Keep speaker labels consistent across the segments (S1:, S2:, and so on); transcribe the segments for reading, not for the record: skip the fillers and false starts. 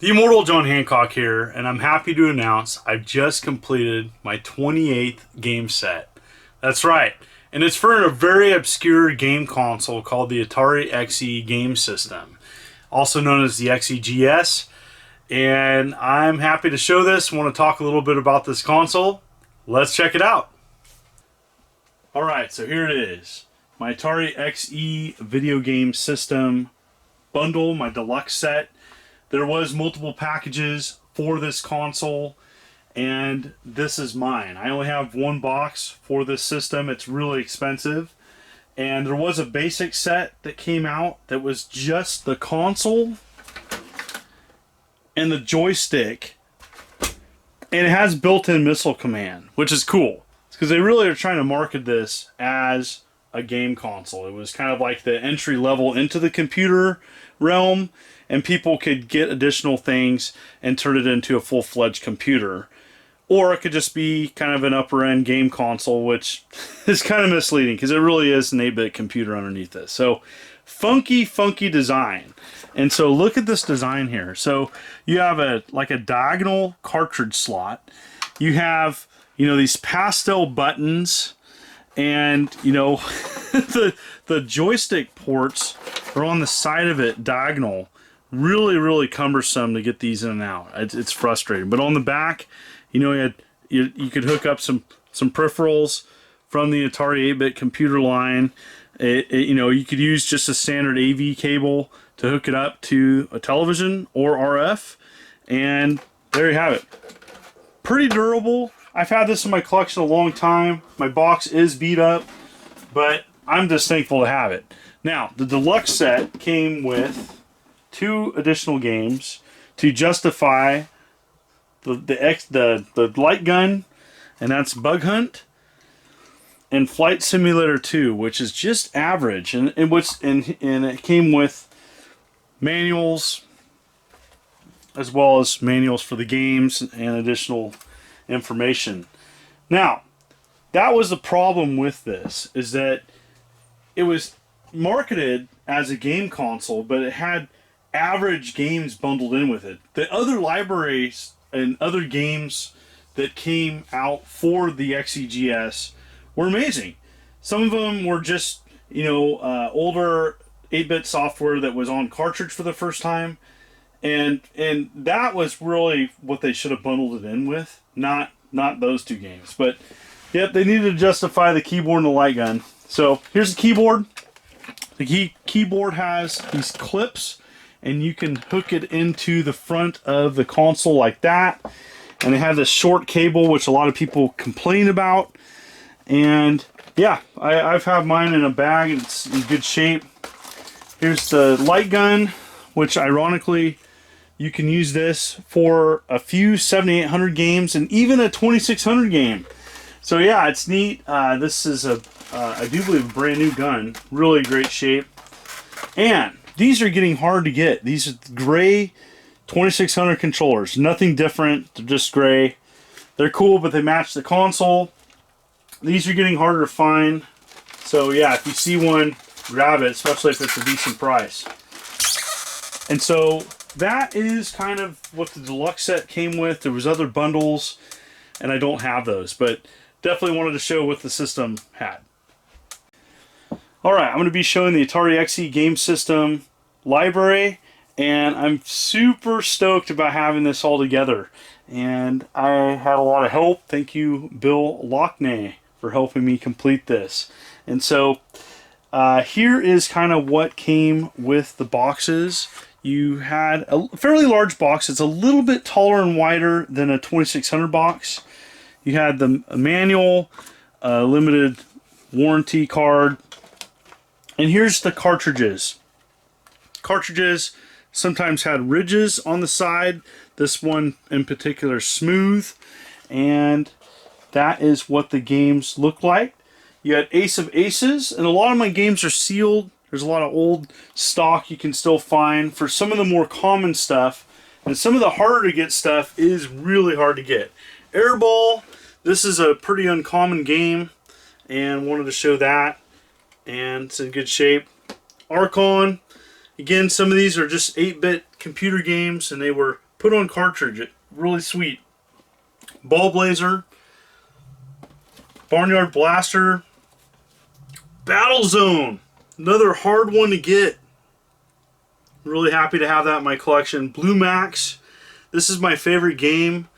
S1: The Immortal John Hancock here, and I'm happy to announce I've just completed my 28th game set. That's right, and it's for a very obscure game console called the Atari XE game system, also known as the XEGS, and I'm happy to show this. I want to talk a little bit about this console. Let's check it out. Alright, so here it is. My Atari XE video game system bundle, my deluxe set. There was multiple packages for this console, and this is mine. I only have one box for this system. It's really expensive. And there was a basic set that came out that was just the console and the joystick. And it has built-in missile command, which is cool. Because they really are trying to market this as a game console. It was kind of like the entry level into the computer realm, and people could get additional things and turn it into a full-fledged computer. Or it could just be kind of an upper-end game console, which is kind of misleading because it really is an 8-bit computer underneath this. So, funky design. And so look at this design here. So you have a diagonal cartridge slot. You have, these pastel buttons, and the joystick ports are on the side of it diagonal. Really cumbersome to get these in and out. It's frustrating. But on the back, you could hook up some peripherals from the Atari 8-bit computer line. You could use just a standard AV cable to hook it up to a television or RF, and there you have it. Pretty durable. I've had this in my collection a long time. My box is beat up, but I'm just thankful to have it. Now, the deluxe set came with 2 additional games to justify the light gun, and that's Bug Hunt, and Flight Simulator 2, which is just average, and it came with manuals as well as manuals for the games and additional information. Now, that was the problem with this, is that it was marketed as a game console, but it had average games bundled in with it. The other libraries and other games that came out for the XEGS were amazing. Some of them were just, older 8-bit software that was on cartridge for the first time, and that was really what they should have bundled it in with, not those 2 games. But yep, they needed to justify the keyboard and the light gun. So here's the keyboard. The keyboard has these clips, and you can hook it into the front of the console like that. And it has this short cable, which a lot of people complain about. And yeah, I've had mine in a bag. It's in good shape. Here's the light gun, which ironically, you can use this for a few 7800 games and even a 2600 game. So yeah, it's neat. This is I do believe, a brand new gun. Really great shape. And these are getting hard to get. These are gray 2600 controllers. Nothing different. They're just gray. They're cool, but they match the console. These are getting harder to find. So yeah, if you see one, grab it, especially if it's a decent price. And so that is kind of what the deluxe set came with. There was other bundles, and I don't have those, but definitely wanted to show what the system had. Alright, I'm going to be showing the Atari XE game system library, and I'm super stoked about having this all together. And I had a lot of help. Thank you, Bill Lockney, for helping me complete this. And so here is kind of what came with the boxes. You had a fairly large box. It's a little bit taller and wider than a 2600 box. You had the manual, limited warranty card, and here's the cartridges. Cartridges sometimes had ridges on the side. This one in particular smooth, and that is what the games look like. You had Ace of Aces, and a lot of my games are sealed. There's a lot of old stock you can still find for some of the more common stuff, and some of the harder to get stuff is really hard to get. Airball, this is a pretty uncommon game, and wanted to show that, and it's in good shape. Archon, again, some of these are just 8-bit computer games, and they were put on cartridge. Really sweet. Ball Blazer, Barnyard Blaster, Battle Zone, another hard one to get. Really happy to have that in my collection. Blue Max, this is my favorite game.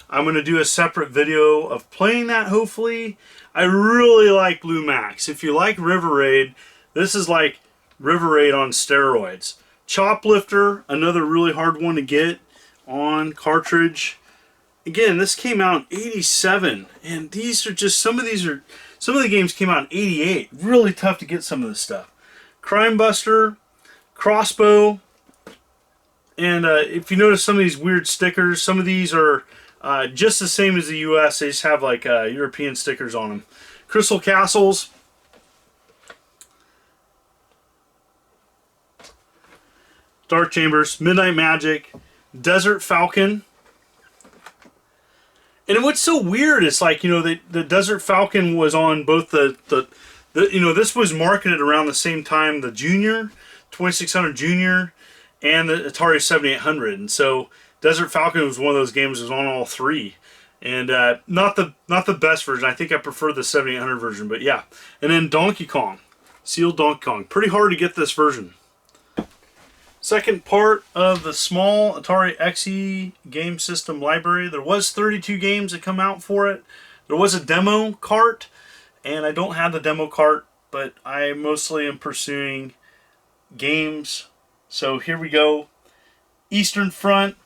S1: I'm going to do a separate video of playing that, hopefully. I really like Blue Max. If you like River Raid, this is like River Raid on steroids. Choplifter, another really hard one to get on cartridge. Again, this came out in '87, and these are just, some of the games came out in '88. Really tough to get some of this stuff. Crime Buster, Crossbow, and if you notice some of these weird stickers, some of these are just the same as the US, they just have like European stickers on them. Crystal Castles, Dark Chambers, Midnight Magic, Desert Falcon. And what's so weird is, like, you know, the Desert Falcon was on both the you know, this was marketed around the same time, the Junior, 2600 Junior, and the Atari 7800. And so Desert Falcon was one of those games that was on all three. And not the best version. I think I prefer the 7800 version, but yeah. And then Donkey Kong, sealed Donkey Kong. Pretty hard to get this version. Second part of the small Atari XE game system library. There was 32 games that come out for it. There was a demo cart, and I don't have the demo cart, but I mostly am pursuing games. So here we go. Eastern Front.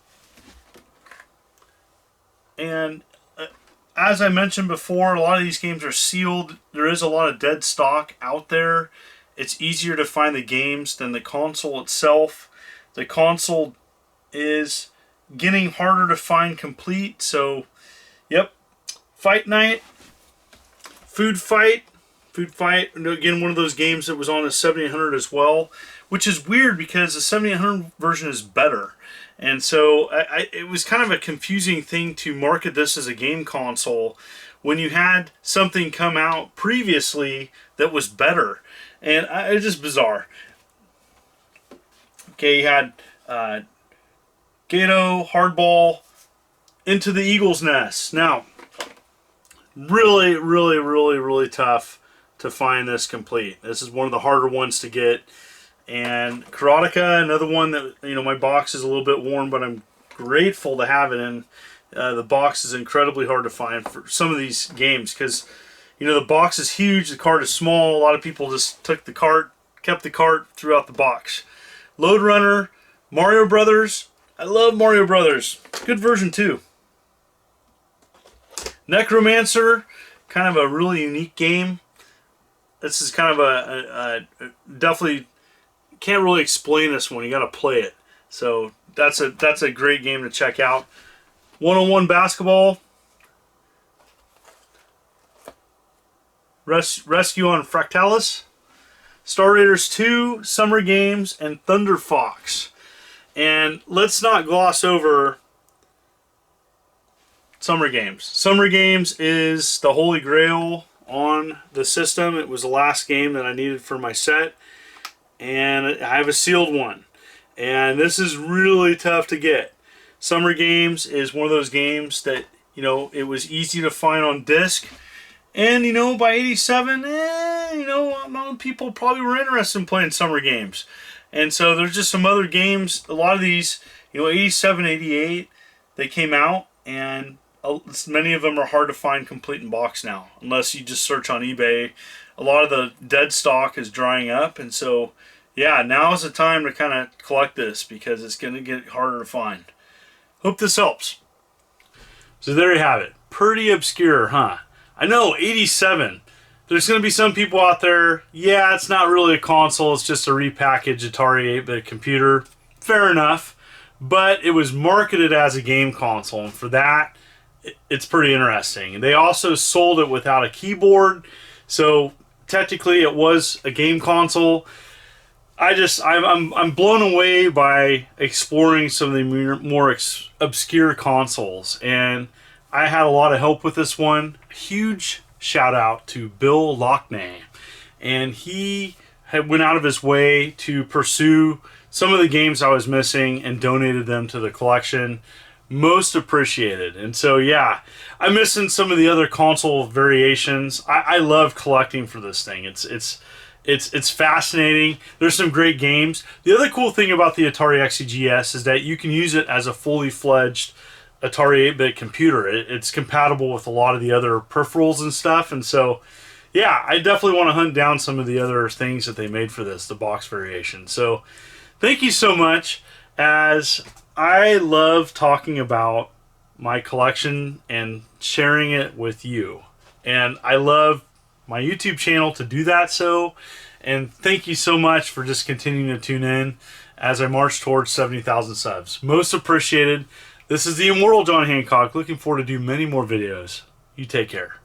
S1: And as I mentioned before, a lot of these games are sealed. There is a lot of dead stock out there. It's easier to find the games than the console itself. The console is getting harder to find complete. So, yep. Fight Night. Food Fight. Again, one of those games that was on the 7800 as well. Which is weird because the 7800 version is better. And so it was kind of a confusing thing to market this as a game console when you had something come out previously that was better. And it's just bizarre. Okay, you had Gato, Hardball, Into the Eagle's Nest. Now, really tough to find this complete. This is one of the harder ones to get. And Karateka, another one that, you know, my box is a little bit worn, but I'm grateful to have it in. The box is incredibly hard to find for some of these games because, you know, the box is huge, the cart is small. A lot of people just took the cart, kept the cart, threw out the box. Load Runner, Mario Brothers. I love Mario Brothers. Good version too. Necromancer, kind of a really unique game. This is kind of a definitely can't really explain this one. You got to play it. So that's a great game to check out. One-on-one basketball. Rescue on Fractalis. Star Raiders 2, Summer Games, and Thunder Fox. And let's not gloss over Summer Games. Summer Games is the holy grail on the system. It was the last game that I needed for my set. And I have a sealed one. And this is really tough to get. Summer Games is one of those games that, you know, it was easy to find on disc. And, you know, by '87, you know, a lot of people probably were interested in playing Summer Games. And so there's just some other games. A lot of these, you know, '87, '88, they came out. And many of them are hard to find complete in box now. Unless you just search on eBay. A lot of the dead stock is drying up. And so, yeah, now is the time to kind of collect this because it's going to get harder to find. Hope this helps. So there you have it. Pretty obscure, huh? I know, '87. There's going to be some people out there, yeah, it's not really a console, it's just a repackaged Atari 8-bit computer. Fair enough. But it was marketed as a game console, and for that, it's pretty interesting. They also sold it without a keyboard, so technically it was a game console. I'm blown away by exploring some of the more obscure consoles, and I had a lot of help with this one. Huge shout out to Bill Lockney, and he went out of his way to pursue some of the games I was missing and donated them to the collection. Most appreciated. And so yeah, I'm missing some of the other console variations. I love collecting for this thing. It's fascinating. There's some great games. The other cool thing about the Atari XEGS is that you can use it as a fully fledged Atari 8-bit computer. It's compatible with a lot of the other peripherals and stuff. And so yeah, I definitely want to hunt down some of the other things that they made for this, the box variation. So thank you so much. As I love talking about my collection and sharing it with you. And I love my YouTube channel to do that so. And thank you so much for just continuing to tune in as I march towards 70,000 subs. Most appreciated. This is the Immortal John Hancock. Looking forward to do many more videos. You take care.